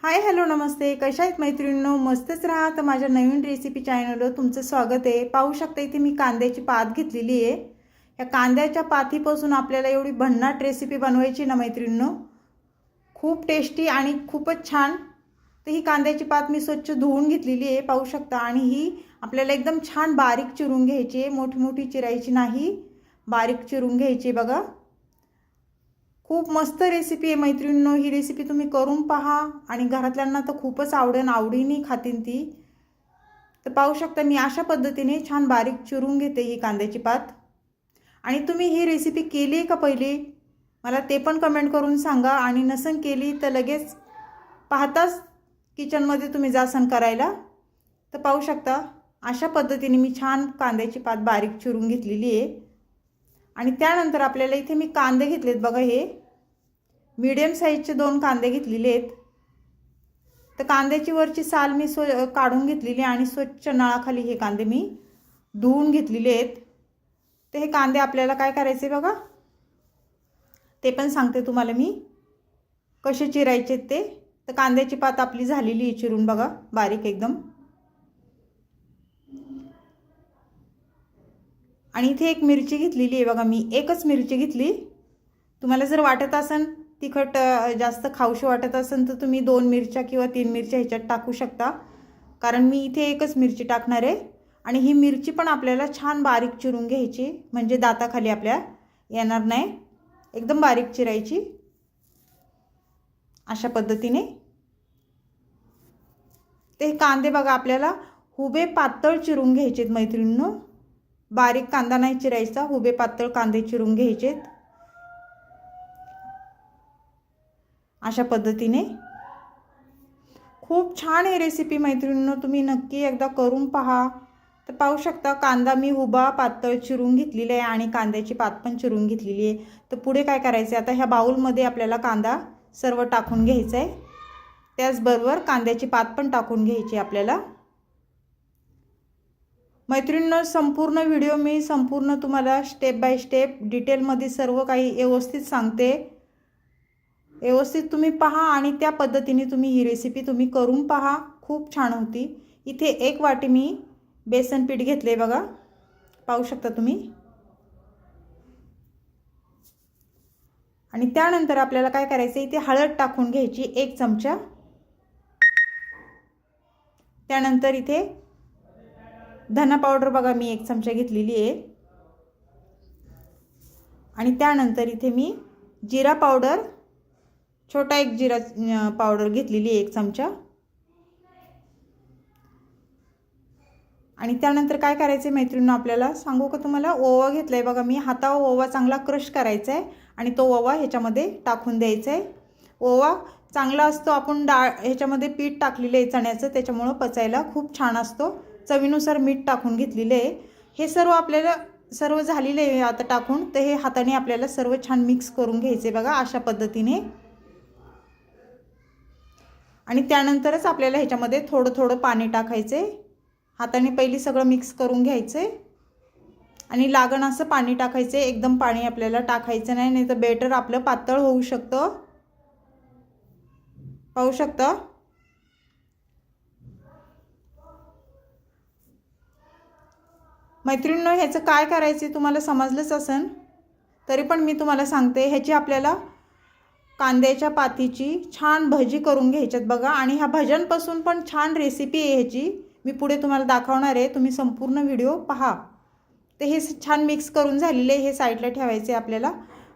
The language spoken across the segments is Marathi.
हाय हॅलो नमस्ते, कशा आहेत मैत्रिणींनो? मस्तच राहा. तर माझ्या नवीन रेसिपी चॅनलवर तुमचं स्वागत आहे. पाहू शकता इथे मी कांद्याची पात घेतलेली आहे. या कांद्याच्या पातीपासून आपल्याला एवढी भन्नाट रेसिपी बनवायची ना मैत्रिणींनो, खूप टेस्टी आणि खूपच छान. तर ही कांद्याची पात मी स्वच्छ धुवून घेतलेली आहे, पाहू शकता. आणि ही आपल्याला एकदम छान बारीक चिरून घ्यायची आहे, मोठी मोठी चिरायची नाही, बारीक चिरून घ्यायची बघा. खूप मस्त रेसिपी आहे मैत्रिणींनो. ही रेसिपी तुम्ही करून पहा आणि घरातल्यांना तर खूपच आवडीने खातील ती. तर पाहू शकता मी अशा पद्धतीने छान बारीक चिरून घेते ही कांद्याची पात. आणि तुम्ही ही रेसिपी केली आहे का पहिली, मला ते पण कमेंट करून सांगा. आणि नसन केली तर लगेच पाहताच किचनमध्ये तुम्ही जासन करायला. तर पाहू शकता अशा पद्धतीने मी छान कांद्याची पात बारीक चिरून घेतलेली आहे. आणि त्यानंतर आपल्याला इथे मी कांदे घेतलेत बघा. हे मीडियम साईजचे 2 कांदे घेतलेले आहेत. तर कांद्याची वरची साल मी काढून घेतलेली आणि स्वच्छ नळाखाली हे कांदे मी धुवून घेतलेले आहेत. तर हे कांदे आपल्याला काय करायचे बघा, ते पण सांगते तुम्हाला मी कसे चिरायचे ते. तर कांद्याची पात आपली झालेली आहे चिरून बघा, बारीक एकदम. आणि इथे एक मिरची घेतलेली आहे बघा, मी एकच मिरची घेतली. तुम्हाला जर वाटत असेल तिखट जास्त खाऊशी वाटत असेल तर तुम्ही 2 मिरच्या किंवा 3 मिरच्या ह्याच्यात टाकू शकता, कारण मी इथे एकच मिरची टाकणार आहे. आणि ही मिरची पण आपल्याला छान बारीक चिरून घ्यायची, म्हणजे दाताखाली आपल्या येणार नाही, एकदम बारीक चिरायची अशा पद्धतीने. ते कांदे बघा आपल्याला हुबे पातळ चिरून घ्यायचेत मैत्रिणींनो. बारीक कांदा नाही चिरायचा, हुबे पातळ कांदे चिरून घ्यायचेत अशा पद्धतीने. खूप छान आहे रेसिपी मैत्रिणींनो, तुम्ही नक्की एकदा करून पहा. तर पाहू शकता कांदा मी हुबा पातळ चिरून घेतलेला आहे आणि कांद्याची पात पण चिरून घेतलेली आहे. तर पुढे काय करायचं, आता ह्या बाउलमध्ये आपल्याला कांदा सर्व टाकून घ्यायचा आहे, त्याचबरोबर कांद्याची पात पण टाकून घ्यायची आपल्याला. मैत्रिणींनो संपूर्ण व्हिडिओ मी संपूर्ण तुम्हाला स्टेप बाय स्टेप डिटेलमध्ये सर्व काही व्यवस्थित सांगते. व्यवस्थित तुम्ही पहा आणि त्या पद्धतीने तुम्ही ही रेसिपी तुम्ही करून पहा, खूप छान होती. इथे 1 वाटी मी बेसन पीठ घेतले बघा, पाहू शकता तुम्ही. आणि त्यानंतर आपल्याला काय करायचं, इथे हळद टाकून घ्यायची 1 चमचा. त्यानंतर इथे धना पावडर बघा मी 1 चमचा घेतलेली आहे. आणि त्यानंतर इथे मी जिरा पावडर, छोटा 1 जिरा पावडर घेतलेली आहे 1 चमचा. आणि त्यानंतर काय करायचं मैत्रिणींनो, आपल्याला सांगू का तुम्हाला, ओवा घेतलाय बघा मी. हातावर ओवा चांगला क्रश करायचा आहे आणि तो ओवा ह्याच्यामध्ये टाकून द्यायचा आहे. ओवा चांगला असतो, आपण ह्याच्यामध्ये पीठ टाकलेलं आहे चण्याचं, त्याच्यामुळं पचायला खूप छान असतो. चवीनुसार मीठ टाकून घेतलेलं आहे. हे सर्व आपल्याला सर्व झालेलं आहे आता टाकून. तर हे हाताने आपल्याला सर्व छान मिक्स करून घ्यायचे बघा अशा पद्धतीने. आणि त्यानंतरच आपल्याला ह्याच्यामध्ये थोडं थोडं पाणी टाकायचे. हाताने पहिली सगळं मिक्स करून घ्यायचे आणि लागण असं पाणी टाकायचे. एकदम पाणी आपल्याला टाकायचं नाही, नाही तर बेटर आपलं पातळ होऊ शकतं, पाहू शकता. मैत्रिणींनो ह्याचं काय करायचं तुम्हाला समजलंच असेल, तरी पण मी तुम्हाला सांगते. ह्याची आपल्याला कांद्याच्या पातीची छान भजी करून घ्यायच्यात बघा. आणि ह्या भज्यांपासून पण छान रेसिपी आहे ह्याची, मी पुढे तुम्हाला दाखवणार आहे, तुम्ही संपूर्ण व्हिडिओ पहा. तर हे छान मिक्स करून झालेले हे साईडला ठेवायचे आपल्याला.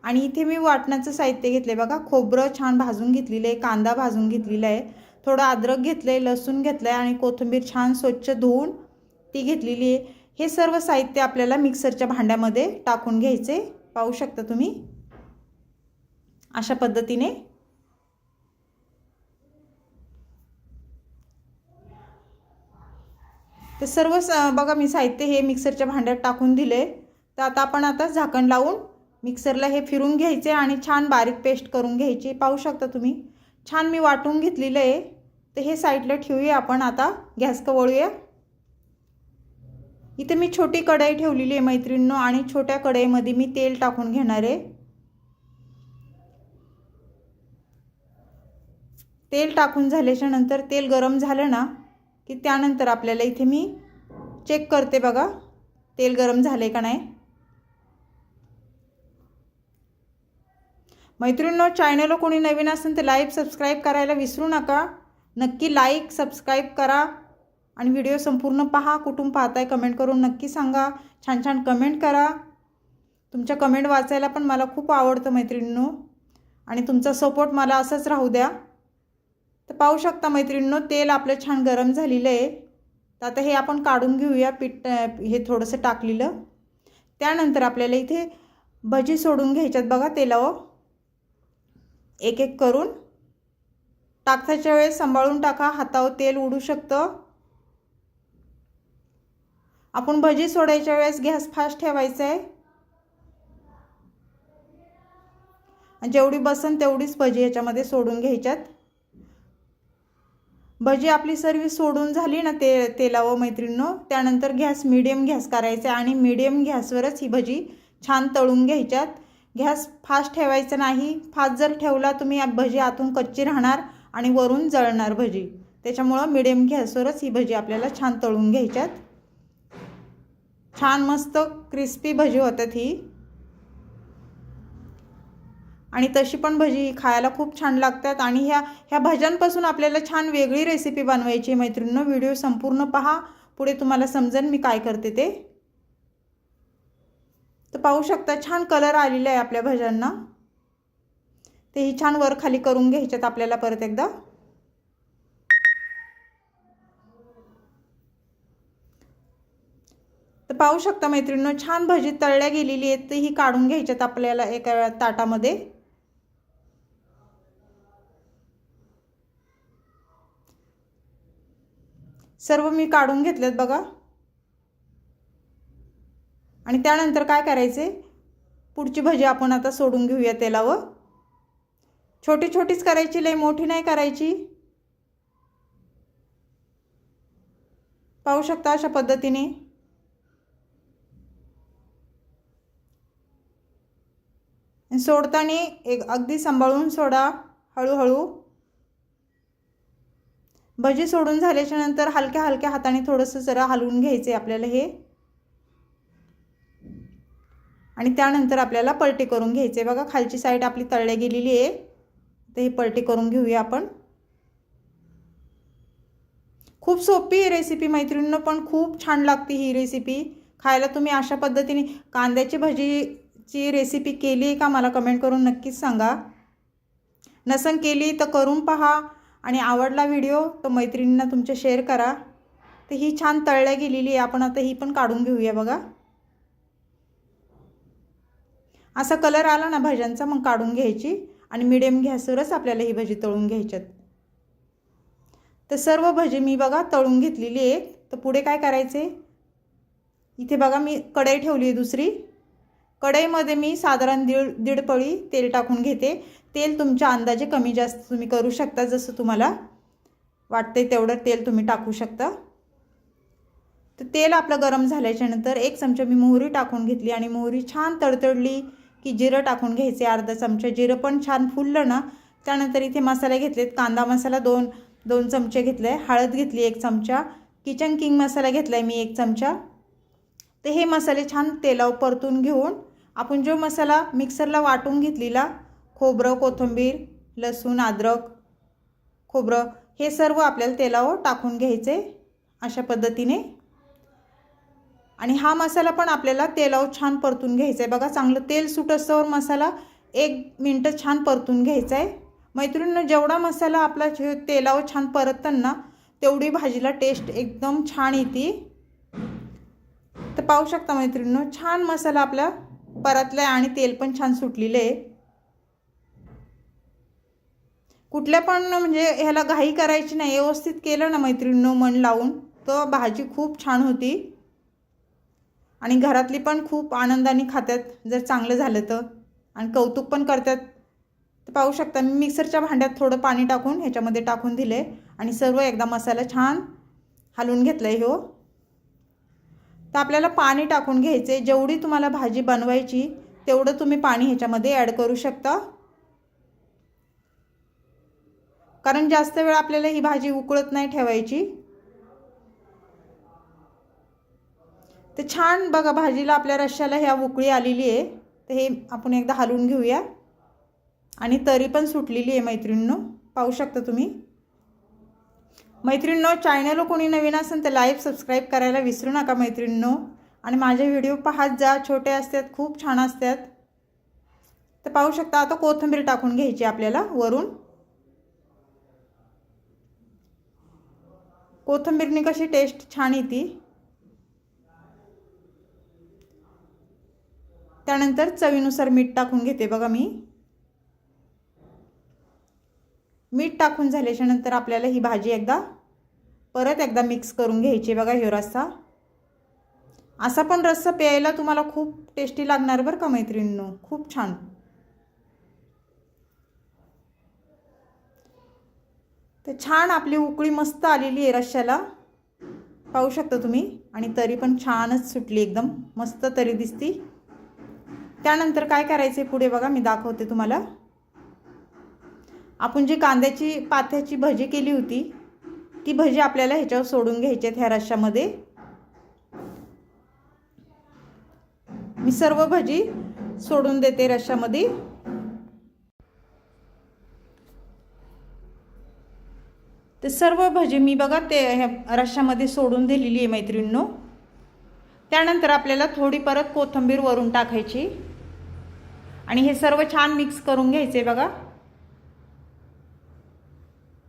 आणि इथे मी वाटण्याचं साहित्य घेतले बघा. खोबरं छान भाजून घेतलेलं आहे, कांदा भाजून घेतलेला आहे, थोडं अद्रक घेतलं आहे, लसूण घेतलं आहे आणि कोथिंबीर छान स्वच्छ धुवून ती घेतलेली आहे. हे सर्व साहित्य आपल्याला मिक्सरच्या भांड्यामध्ये टाकून घ्यायचे, पाहू शकता तुम्ही अशा पद्धतीने. ते सर्व बघा मी साहित्य हे मिक्सरच्या भांड्यात टाकून दिले. तर आता आपण झाकण लावून मिक्सरला हे फिरून घ्यायचे आणि छान बारीक पेस्ट करून घ्यायची, पाहू शकता तुम्ही. छान मी वाटून घेतलेलं आहे. तर हे साईडला ठेवूया आपण. आता गॅस वळूया. इथे मी छोटी कढई ठेवलेली आहे मैत्रिणींनो आणि छोट्या कढईमध्ये मी तेल टाकून घेणार आहे. तेल टाकून झाल्याच्या नंतर तेल गरम झालं ना की त्यानंतर आपल्याला इथे मी चेक करते बघा तेल गरम झाले का नाही। मैत्रिणींनो, चॅनलला कोणी नवीन असेल तर लाईक सबस्क्राईब करायला विसरू नका। नक्की लाईक सबस्क्राईब करा आणि व्हिडिओ संपूर्ण पहा। कुठून पाहताय कमेंट करून नक्की सांगा। छान छान कमेंट करा। तुमच्या कमेंट वाचायला पण मला खूप आवडतं मैत्रिणींनो, आणि तुमचा सपोर्ट मला असंच राहू द्या। तर पाहू शकता मैत्रिणींनो, तेल आपलं छान गरम झालेलं आहे। तर आता हे आपण काढून घेऊया पीठ, हे थोडंसं टाकलेलं। त्यानंतर आपल्याला इथे भजी सोडून घ्यायच्यात बघा तेलावर, एक एक करून। टाकताच्या वेळेस सांभाळून टाका, हातावर तेल उडू शकतं। आपण भजी सोडायच्या वेळेस गॅस फास्ट ठेवायचा आहे, आणि जेवढी बसन तेवढीच भजी याच्यामध्ये सोडून घ्यायच्यात। भजी आपली सर्व सोडून झाली ना तेलावर मैत्रिणींनो, त्यानंतर गॅस मीडियम गॅस करायचा आणि मीडियम गॅसवरच ही भजी छान तळून घ्यायच्यात। गॅस फास्ट ठेवायचा नाही, फास्ट जर ठेवला तुम्ही भजी आतून कच्ची राहणार आणि वरून जळणार भजी। त्याच्यामुळे मीडियम गॅसवरच ही भजी आपल्याला छान तळून घ्यायच्यात। छान मस्त क्रिस्पी भजी होतात ही, आणि तशी पण भजी खायला खूप छान लागतात। आणि ह्या भज्यांपासून आपल्याला छान वेगळी रेसिपी बनवायची मैत्रिणींनो। व्हिडिओ संपूर्ण पहा, पुढे तुम्हाला समजेल मी काय करते ते। तर पाहू शकता छान कलर आलेला आहे आपल्या भज्यांना। तेही छान वर खाली करून घ्यायच्यात आपल्याला परत एकदा। तर पाहू शकता मैत्रिणींनो, छान भजी तळल्या गेलेली आहेत। तर ही काढून घ्यायच्यात आपल्याला एका ताटामध्ये। सर्व मी काढून घेतलेत बघा। आणि त्यानंतर काय करायचे, पुढची भजी आपण आता सोडून घेऊया तेलावर। छोटी छोटीच करायची, लई मोठी नाही करायची। पाहू शकता अशा पद्धतीने। सोडताना एक अगदी सांभाळून सोडा, हळूहळू। भजी सोडून झाल्याच्या नंतर हलक्या हलक्या हाताने थोडंसं जरा हलवून घ्यायचे आपल्याला हे, आणि त्यानंतर आपल्याला पलटी करून घ्यायचे बघा। खालची साईड आपली तळल्या गेलेली आहे, तर ही पलटी करून घेऊया आपण। खूप सोपी रेसिपी मैत्रिणींनो, पण खूप छान लागते ही रेसिपी खायला। तुम्ही अशा पद्धतीने कांद्याची भजीची रेसिपी केली आहे का मला कमेंट करून नक्कीच सांगा। नसन केली तर करून पहा, आणि आवडला व्हिडिओ तर मैत्रिणींना तुमच्या शेअर करा। तर ही छान तळल्या गेलेली आहे, आपण आता ही पण काढून घेऊया बघा। असा कलर आला ना भज्यांचा मग काढून घ्यायची, आणि मीडियम गॅसवरच आपल्याला ही भजी तळून घ्यायच्यात। तर सर्व भजी मी बघा तळून घेतलेली आहे। तर पुढे काय करायचे, इथे बघा मी कढई ठेवली आहे दुसरी। कढईमध्ये मी साधारण दीड पळी तेल टाकून घेते। तेल तुमच्या अंदाजे कमी जास्त तुम्ही करू शकता, जसं तुम्हाला वाटते तेवढं तेल तुम्ही टाकू शकता। तर तेल आपलं गरम झाल्याच्या नंतर एक चमचा मी मोहरी टाकून घेतली, आणि मोहरी छान तडतडली की जिरं टाकून घ्यायचे अर्धा चमचा। जिरं पण छान फुललं ना, त्यानंतर इथे मसाले घेतलेत। कांदा मसाला दोन चमचे घेतले, हळद घेतली 1 चमचा, किचन किंग मसाला घेतलाय मी 1 चमचा। तर हे मसाले छान तेलावर परतून घेऊन आपण जो मसाला मिक्सरला वाटून घेतलेला, खोबरं, कोथिंबीर, लसूण, अद्रक, खोबरं, हे सर्व आपल्याला तेलावर टाकून घ्यायचे अशा पद्धतीने। आणि हा मसाला पण आपल्याला तेलावर छान परतून घ्यायचा आहे बघा। चांगलं तेल सुटस्तवर मसाला 1 मिनिट छान परतून घ्यायचा आहे मैत्रिणींनो। जेवढा मसाला आपला तेलावर छान परततं ना, तेवढी भाजीला टेस्ट एकदम छान येते। तर पाहू शकता मैत्रिणींनो, छान मसाला आपला परतलाय आणि तेल पण छान सुटलेलं आहे। कुठल्या पण म्हणजे ह्याला घाई करायची नाही, व्यवस्थित केलं ना मैत्रिणींनो मन लावून, तर भाजी खूप छान होती, आणि घरातली पण खूप आनंदाने खातात जर चांगलं झालं तर, आणि कौतुक पण करतात। तर पाहू शकता मी मिक्सरच्या भांड्यात थोडं पाणी टाकून ह्याच्यामध्ये टाकून दिले, आणि सर्व एकदा मसाला छान हलवून घेतलाय हो। तर आपल्याला पाणी टाकून घ्यायचे, जेवढी तुम्हाला भाजी बनवायची तेवढं तुम्ही पाणी ह्याच्यामध्ये ॲड करू शकता। कारण जास्त वेळ आपल्याला ही भाजी उकळत नाही ठेवायची। ते छान बघा भाजीला आपल्या रश्श्याला ह्या उकळी आलेली आहे। तर हे आपण एकदा हलवून घेऊया आणि तरी पण सुटलेली आहे मैत्रिणींनो, पाहू शकता तुम्ही। मैत्रिणींनो, चॅनल कोणी नवीन असेल तर लाईक सबस्क्राईब करायला विसरू नका मैत्रिणींनो, आणि माझे व्हिडिओ पाहत जा, छोटे असतात खूप छान असतात। तर पाहू शकता आता कोथिंबीर टाकून घ्यायची आपल्याला वरून। कोथिंबीरने कशी टेस्ट छान येते। त्यानंतर चवीनुसार मीठ टाकून घेते बघा मी। मीठ टाकून झाल्याच्या नंतर आपल्याला ही भाजी परत एकदा मिक्स करून घ्यायची बघा। ह्यो रस्सा, असा पण रस्सा प्यायला तुम्हाला खूप टेस्टी लागणार बरं का मैत्रिणींनो, खूप छान। तर छान आपली उकळी मस्त आलेली आहे रश्श्याला, पाहू शकता तुम्ही, आणि तरी पण छानच सुटली, एकदम मस्त तरी दिसती। त्यानंतर काय करायचे पुढे बघा, मी दाखवते तुम्हाला। आपण जी कांद्याची पाथ्याची भजी केली होती ती भजी आपल्याला ह्याच्यावर सोडून घ्यायची आहे ह्या रश्श्यामध्ये। मी सर्व भजी सोडून देते रश्श्यामध्ये। ते सर्व भजी मी बघा ते रश्श्यामध्ये सोडून दिलेली आहे मैत्रिणींनो। त्यानंतर आपल्याला थोडी परत कोथिंबीर वरून टाकायची आणि हे सर्व छान मिक्स करून घ्यायचे बघा।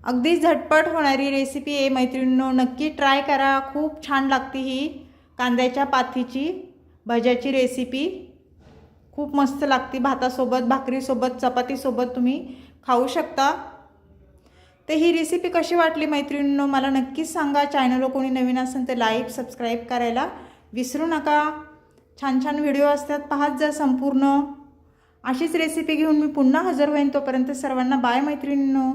अगदी झटपट होणारी रेसिपी आहे मैत्रिणींनो, नक्की ट्राय करा, खूप छान लागते ही कांद्याच्या पाथीची भज्याची रेसिपी, खूप मस्त लागते। भातासोबत, भाकरीसोबत, चपातीसोबत तुम्ही खाऊ शकता। तर ही रेसिपी कशी वाटली मैत्रिणींनो मला नक्कीच सांगा। चॅनलला कोणी नवीन असेल तर लाईक सबस्क्राईब करायला विसरू नका। छान छान व्हिडिओ असतात, पाहत जा संपूर्ण। अशीच रेसिपी घेऊन मी पुन्हा हजर होईन, तोपर्यंत सर्वांना बाय मैत्रिणींनो।